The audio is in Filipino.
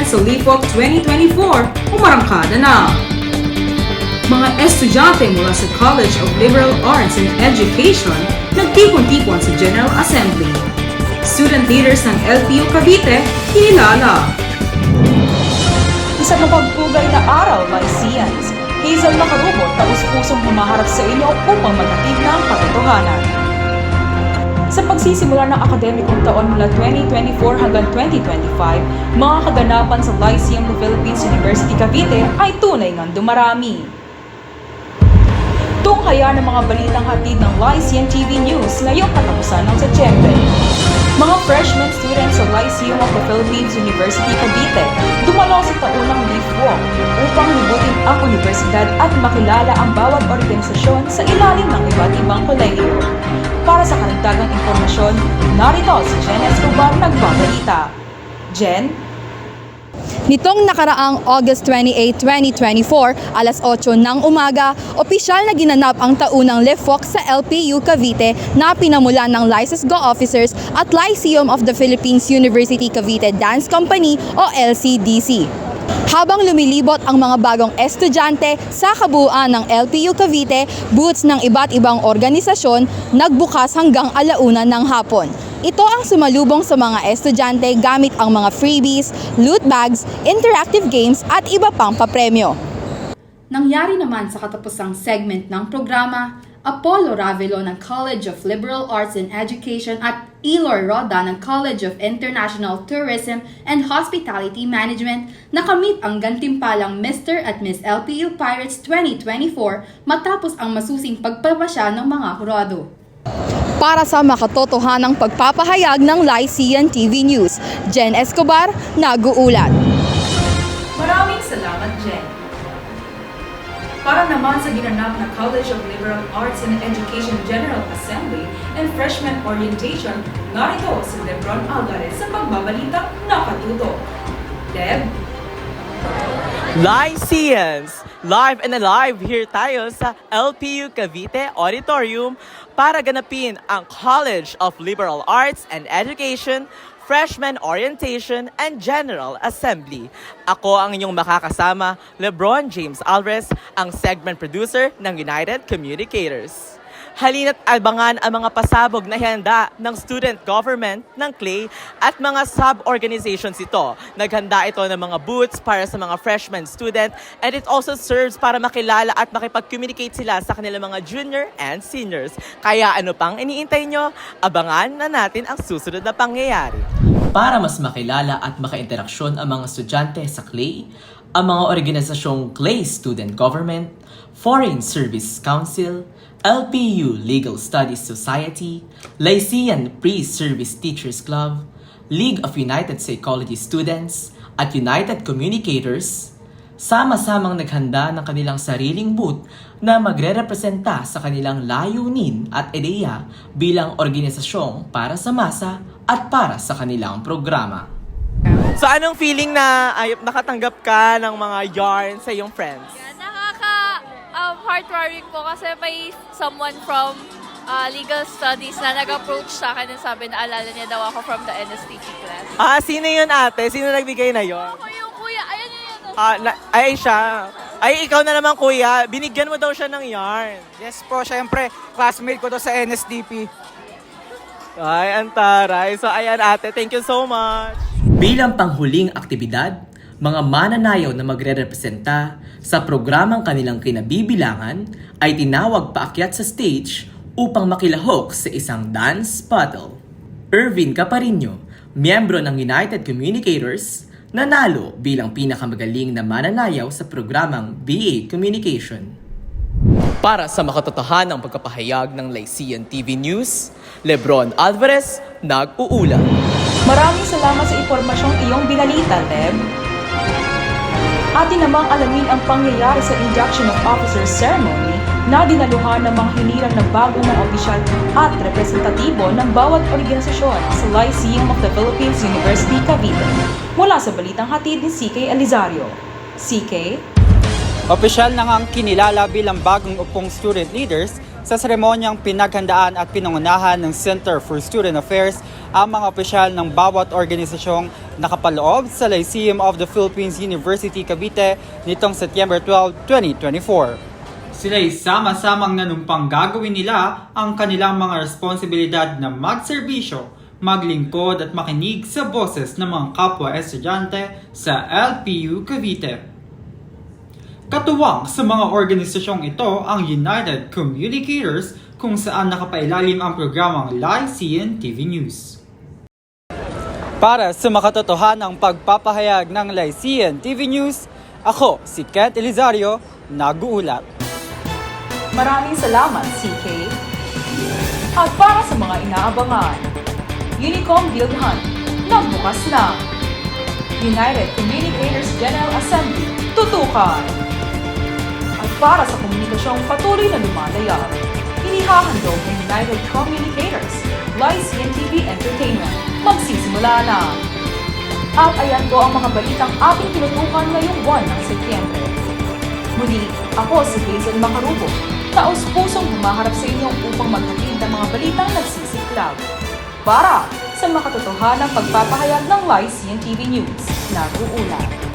sa LIFOC 2024, umarangkada na. Mga estudyante mula sa College of Liberal Arts and Education nagtipon-tipon sa General Assembly. Student leaders ng LPU Cavite kinilala. Isang mapagpugay na araw, Lyceans. Hazel Macarubot, taus-pusong humaharap sa inyo upang maghatid ng katotohanan. Sa pagsisimula ng akademikong taon mula 2024 hanggang 2025, mga kaganapan sa Lyceum of the Philippines University Cavite ay tunay ngang dumarami. Tunghaya ng mga balitang hatid ng Lyceum TV News ngayong katapusan ng Setyembre. Mga freshman students sa Lyceum of the Philippines University Cavite dumalo sa taunang Leaf Walk upang libutin ang universidad at makilala ang bawat organisasyon sa ilalim ng iba't ibang kolehiyo. Para sa karagdagang impormasyon, narito si Jen Escobar nagbabalita. Jen? Nitong nakaraang August 28, 2024, alas 8 ng umaga, opisyal na ginanap ang taunang LIFOC sa LPU Cavite na pinamula ng License Go Officers at Lyceum of the Philippines University Cavite Dance Company o LCDC. Habang lumilibot ang mga bagong estudyante sa kabuuan ng LPU Cavite, booths ng iba't ibang organisasyon nagbukas hanggang alauna ng hapon. Ito ang sumalubong sa mga estudyante gamit ang mga freebies, loot bags, interactive games at iba pang papremyo. Nangyari naman sa katapusang segment ng programa, Apollo Ravelo ng College of Liberal Arts and Education at Eloy Roda ng College of International Tourism and Hospitality Management nakamit ang gantimpalang Mr. at Miss LPU Pirates 2024 matapos ang masusing pagpapasya ng mga hurado. Para sa makatotohanang pagpapahayag ng Lyceum TV News, Jen Escobar, nag-uulat. Maraming salamat, Jen. Para naman sa ginanap na College of Liberal Arts and Education General Assembly and Freshman Orientation, narito si Lebron Alvarez sa pagbabalitang nakatuto. Deb? Lyceans! Live and alive here tayo sa LPU Cavite Auditorium para ganapin ang College of Liberal Arts and Education, Freshman Orientation, and General Assembly. Ako ang inyong makakasama, Lebron James Alvarez, ang segment producer ng United Communicators. Halina't abangan ang mga pasabog na handa ng student government ng CLAY at mga sub-organizations ito. Naghanda ito ng mga booths para sa mga freshman student and it also serves para makilala at makipag-communicate sila sa kanilang mga junior and seniors. Kaya ano pang iniintay nyo? Abangan na natin ang susunod na pangyayari. Para mas makilala at makainteraksyon ang mga estudyante sa CLAY, ang mga organisasyong CLAY Student Government, Foreign Service Council, LPU Legal Studies Society, Lyceum Pre-Service Teachers Club, League of United Psychology Students, at United Communicators, sama-samang naghanda ng kanilang sariling booth na magre-representa sa kanilang layunin at ideya bilang organisasyong para sa masa at para sa kanilang programa. So anong feeling na nakatanggap ka ng mga yarn sa iyong friends? Heartwarming po kasi may someone from legal studies na nag-approach sa akin and sabi na alala niya daw ako from the NSTP class. Sino yun ate? Sino nagbigay na yon? Ako yung kuya, ayan yun. Ay siya. Ay ikaw na naman kuya, binigyan mo daw siya ng yarn. Yes po, syempre, classmate ko to sa NSDP. Ay, antaray. So ayan ate, thank you so much. Bilang panghuling aktibidad, mga mananayaw na magre-representa sa programang kanilang kinabibilangan ay tinawag paakyat sa stage upang makilahok sa isang dance battle. Ervin Caparino, miyembro ng United Communicators, nanalo bilang pinakamagaling na mananayaw sa programang BA Communication. Para sa makatotohanang pagkapahayag ng Lyceum TV News, Lebron Alvarez, nag-uulat. Maraming salamat sa impormasyong iyong binalita, Deb. Atin namang alamin ang pangyayari sa Induction of Officers Ceremony na dinaluhan ng mga hinirang na bagong mga opisyal at representatibo ng bawat organisasyon sa Lyceum of the Philippines University Cavite. Mula sa balitang hatid ni CK Elizario. CK? Opisyal na ngang kinilala bilang bagong upong student leaders Sa seremonyang pinaghandaan at pinangunahan ng Center for Student Affairs ang mga opisyal ng bawat organisasyong nakapaloob sa Lyceum of the Philippines University Cavite nitong September 12, 2024. Sila'y sama-samang nanumpang gagawin nila ang kanilang mga responsibilidad na magserbisyo, maglingkod at makinig sa boses ng mga kapwa estudyante sa LPU Cavite. Katuwang sa mga organisasyong ito ang United Communicators kung saan nakapailalim ang programang Lyceum TV News. Para sa makatotohanang pagpapahayag ng Lyceum TV News, ako si Kent Elizario, nag-uulat. Maraming salamat, CK. At para sa mga inaabangan, Unicom Guild Hunt, nagbukas na. United Communicators General Assembly, tutukan. At para sa komunikasyong patuloy na lumalayag, inihahandog ng United Communicators, Lyceum TV Entertainment, magsisimula na. At ayan po ang mga balitang ating tinutukan ngayong buwan ng Setyembre. Muli, ako si Hazel Macarubo, taos-pusong humaharap sa inyo upang maghatid ng mga balitang nagsisiklab. Para sa makatotohanang pagpapahayag ng Lyceum TV News, nag-uulat.